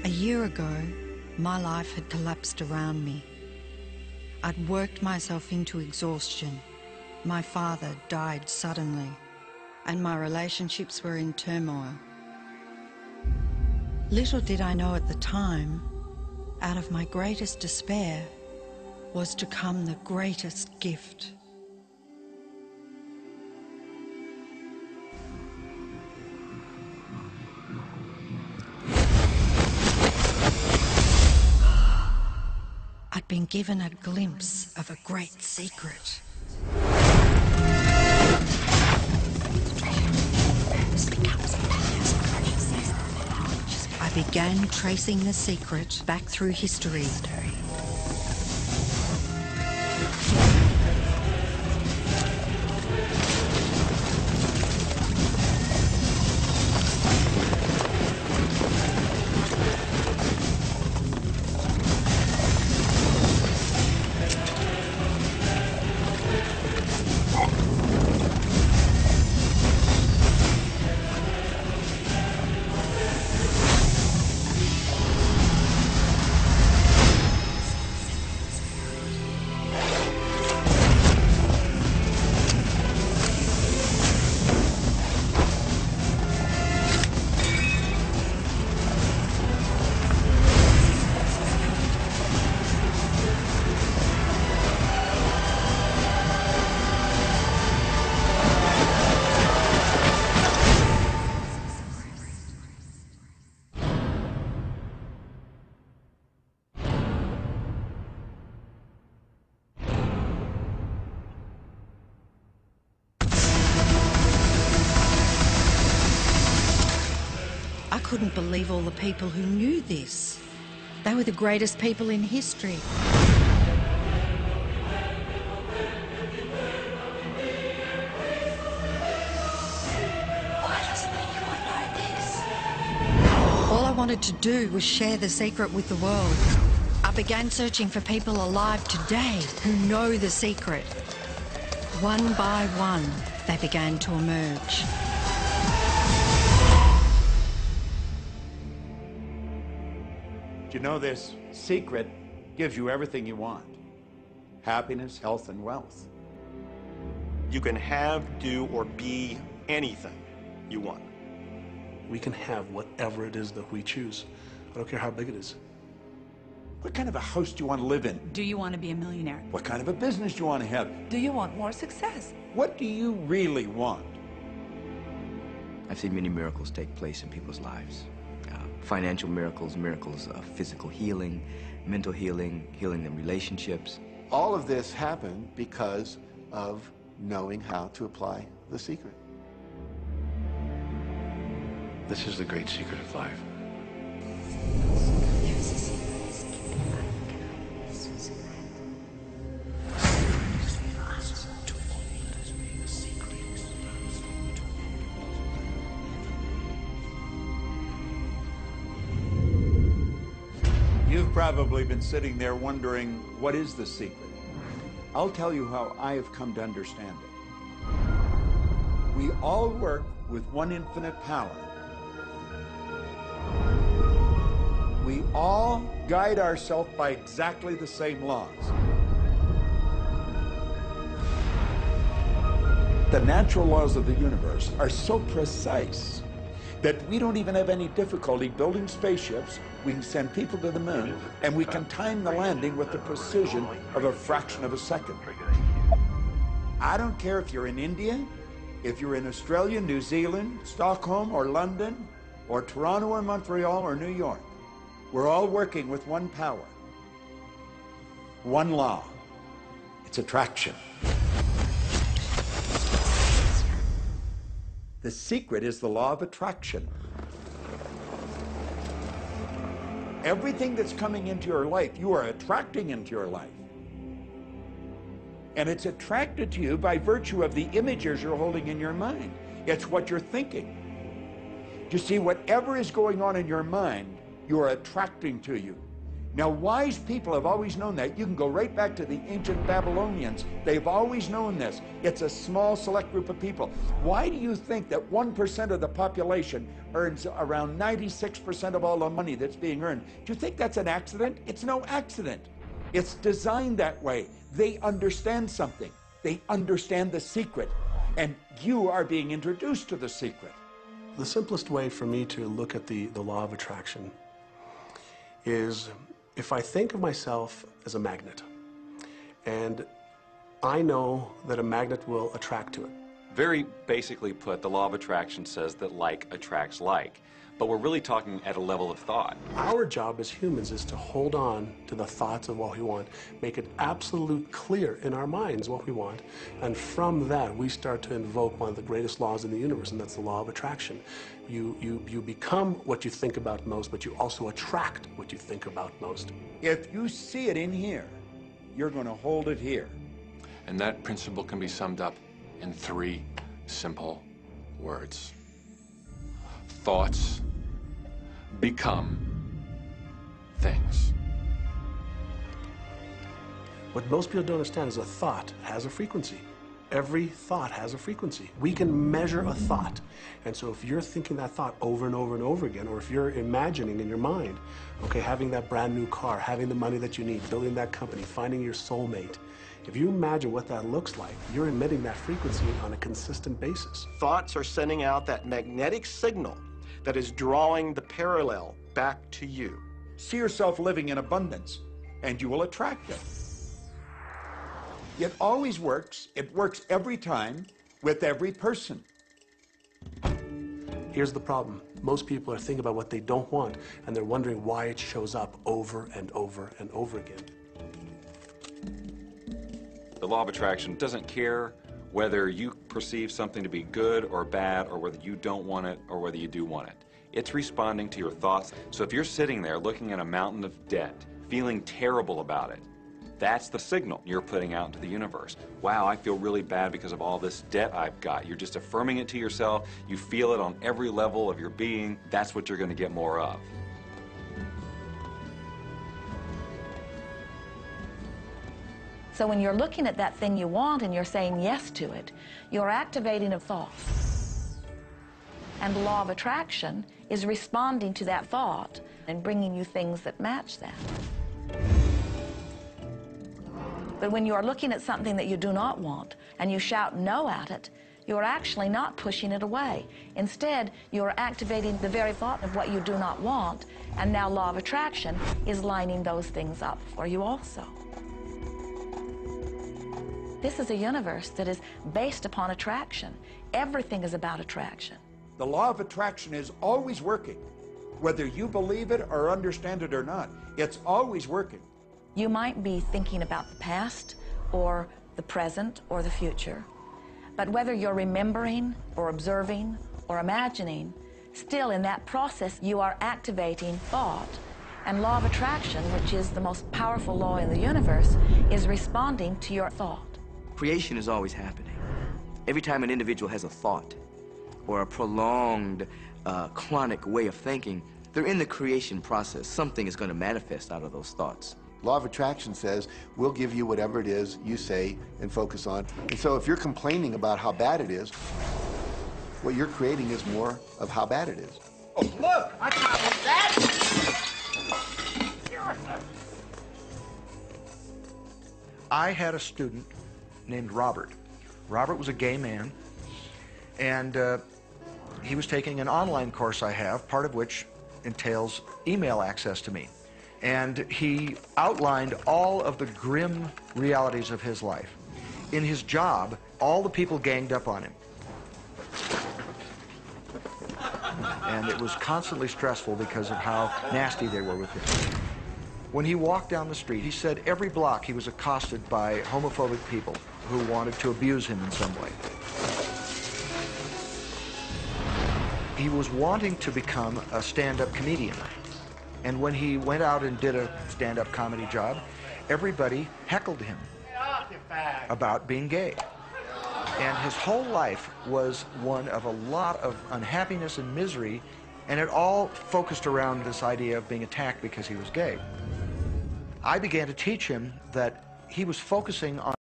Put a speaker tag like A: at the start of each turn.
A: A year ago, my life had collapsed around me. I'd worked myself into exhaustion. My father died suddenly, and my relationships were in turmoil. Little did I know at the time, out of my greatest despair was to come the greatest gift. I'd been given a glimpse of a great secret. I began tracing the secret back through history. I couldn't believe all the people who knew this. They were the greatest people in history.
B: Why doesn't anyone know this?
A: All I wanted to do was share the secret with the world. I began searching for people alive today who know the secret. One by one, they began to emerge.
C: You know, this secret gives you everything you want. Happiness, health, and wealth.
D: You can have, do, or be anything you want.
E: We can have whatever it is that we choose. I don't care how big it is.
C: What kind of a house do you want to live in?
F: Do you want to be a millionaire?
C: What kind of a business do you want to have?
F: Do you want more success?
C: What do you really want?
G: I've seen many miracles take place in people's lives. Financial miracles, miracles of physical healing, mental healing, healing in relationships.
H: All of this happened because of knowing how to apply the secret.
E: This is the great secret of life.
C: You've probably been sitting there wondering, what is the secret? I'll tell you how I have come to understand it. We all work with one infinite power. We all guide ourselves by exactly the same laws. The natural laws of the universe are so precise that we don't even have any difficulty building spaceships. We can send people to the moon, and we can time the landing with the precision of a fraction of a second. I don't care if you're in India, if you're in Australia, New Zealand, Stockholm, or London, or Toronto, or Montreal, or New York. We're all working with one power, one law. It's attraction. The secret is the law of attraction. Everything that's coming into your life, you are attracting into your life. And it's attracted to you by virtue of the images you're holding in your mind. It's what you're thinking. You see, whatever is going on in your mind, you are attracting to you. Now, wise people have always known that. You can go right back to the ancient Babylonians. They've always known this. It's a small, select group of people. Why do you think that 1% of the population earns around 96% of all the money that's being earned? Do you think that's an accident? It's no accident. It's designed that way. They understand something. They understand the secret. And you are being introduced to the secret.
E: The simplest way for me to look at the law of attraction is if I think of myself as a magnet, and I know that a magnet will attract to it.
I: Very basically put, the law of attraction says that like attracts like. But we're really talking at a level of thought.
E: Our job as humans is to hold on to the thoughts of what we want, make it absolutely clear in our minds what we want, and from that we start to invoke one of the greatest laws in the universe, and that's the law of attraction. You become what you think about most, but you also attract what you think about most.
C: If you see it in here, you're going to hold it here.
J: And that principle can be summed up in 3 simple words. Thoughts become things.
E: What most people don't understand is a thought has a frequency. Every thought has a frequency. We can measure a thought. And so if you're thinking that thought over and over and over again, or if you're imagining in your mind, okay, having that brand new car, having the money that you need, building that company, finding your soulmate, if you imagine what that looks like, you're emitting that frequency on a consistent basis.
D: Thoughts are sending out that magnetic signal that is drawing the parallel back to you.
C: See yourself living in abundance, and you will attract it. It always works. It works every time with every person.
E: Here's the problem. Most people are thinking about what they don't want, and they're wondering why it shows up over and over and over again.
I: The law of attraction doesn't care whether you perceive something to be good or bad, or whether you don't want it or whether you do want it. It's responding to your thoughts. So if you're sitting there looking at a mountain of debt, feeling terrible about it, that's the signal you're putting out into the universe. Wow, I feel really bad because of all this debt I've got. You're just affirming it to yourself. You feel it on every level of your being. That's what you're going to get more of.
B: So when you're looking at that thing you want and you're saying yes to it, you're activating a thought. And the law of attraction is responding to that thought and bringing you things that match that. But when you're looking at something that you do not want and you shout no at it, you're actually not pushing it away. Instead, you're activating the very thought of what you do not want, and now law of attraction is lining those things up for you also. This is a universe that is based upon attraction. Everything is about attraction.
C: The law of attraction is always working. Whether you believe it or understand it or not, it's always working.
B: You might be thinking about the past or the present or the future, but whether you're remembering or observing or imagining, still in that process you are activating thought. And law of attraction, which is the most powerful law in the universe, is responding to your thought.
G: Creation is always happening. Every time an individual has a thought or a prolonged, chronic way of thinking, they're in the creation process. Something is going to manifest out of those thoughts.
H: Law of attraction says, we'll give you whatever it is you say and focus on. And so if you're complaining about how bad it is, what you're creating is more of how bad it is.
C: Oh, look! I got that!
K: I had a student named Robert. Robert was a gay man, and he was taking an online course I have, part of which entails email access to me. And he outlined all of the grim realities of his life. In his job, all the people ganged up on him. And it was constantly stressful because of how nasty they were with him. When he walked down the street, he said every block he was accosted by homophobic people who wanted to abuse him in some way. He was wanting to become a stand-up comedian. And when he went out and did a stand-up comedy job, everybody heckled him about being gay. And his whole life was one of a lot of unhappiness and misery, and it all focused around this idea of being attacked because he was gay. I began to teach him that he was focusing on